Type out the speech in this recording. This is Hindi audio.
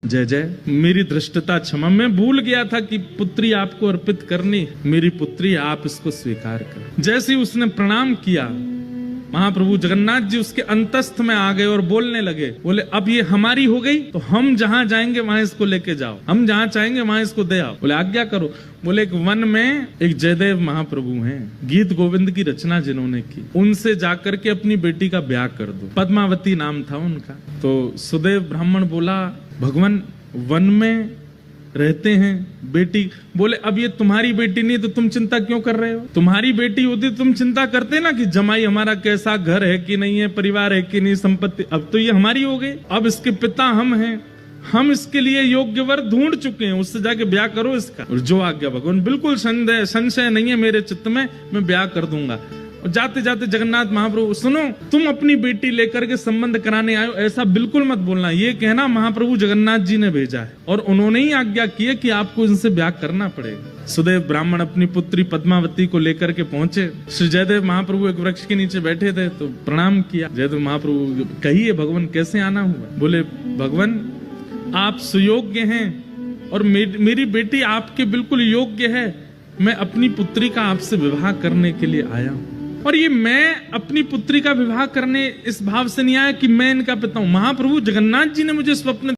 जय जय। मेरी धृष्टता क्षमा, मैं भूल गया था कि पुत्री आपको अर्पित करनी, मेरी पुत्री आप इसको स्वीकार कर। जैसे ही उसने प्रणाम किया, महाप्रभु जगन्नाथ जी उसके अंतस्थ में आ गए और बोलने लगे, बोले अब ये हमारी हो गई तो हम जहां जाएंगे वहां इसको लेके जाओ, हम जहां चाहेंगे वहां इसको दे आओ। बोले आज्ञा करो। बोले एक वन में एक जयदेव महाप्रभु हैं, गीत गोविंद की रचना जिन्होंने की, उनसे जाकर के अपनी बेटी का ब्याह कर दो। पद्मावती नाम था उनका। तो सुदेव ब्राह्मण बोला, भगवान वन में रहते हैं, बेटी। बोले अब ये तुम्हारी बेटी नहीं तो तुम चिंता क्यों कर रहे हो? तुम्हारी बेटी होती तो तुम चिंता करते ना कि जमाई हमारा कैसा, घर है कि नहीं है, परिवार है कि नहीं, संपत्ति। अब तो ये हमारी हो गई, अब इसके पिता हम हैं, हम इसके लिए योग्य वर ढूंढ चुके हैं, उससे जाके ब्याह करो इसका। और जो आज्ञा भगवान, बिल्कुल संशय नहीं है मेरे चित्त में, मैं ब्याह कर दूंगा। और जाते जाते जगन्नाथ महाप्रभु, सुनो तुम अपनी बेटी लेकर के संबंध कराने आयो, ऐसा बिल्कुल मत बोलना, ये कहना महाप्रभु जगन्नाथ जी ने भेजा है और उन्होंने ही आज्ञा की है कि आपको इनसे ब्याह करना पड़ेगा। सुदेव ब्राह्मण अपनी पुत्री पद्मावती को लेकर के पहुंचे। श्री जयदेव महाप्रभु एक वृक्ष के नीचे बैठे थे तो प्रणाम किया। जयदेव महाप्रभु, कहिए भगवान कैसे आना हुआ? बोले भगवान आप सुयोग्य हैं और मेरी बेटी आपके बिल्कुल योग्य है, मैं अपनी पुत्री का आपसे विवाह करने के लिए आया हूं। और ये मैं अपनी पुत्री का विवाह करने इस भाव से नहीं आया कि मैं इनका पिता हूं। महाप्रभु जगन्नाथ जी ने मुझे स्वप्न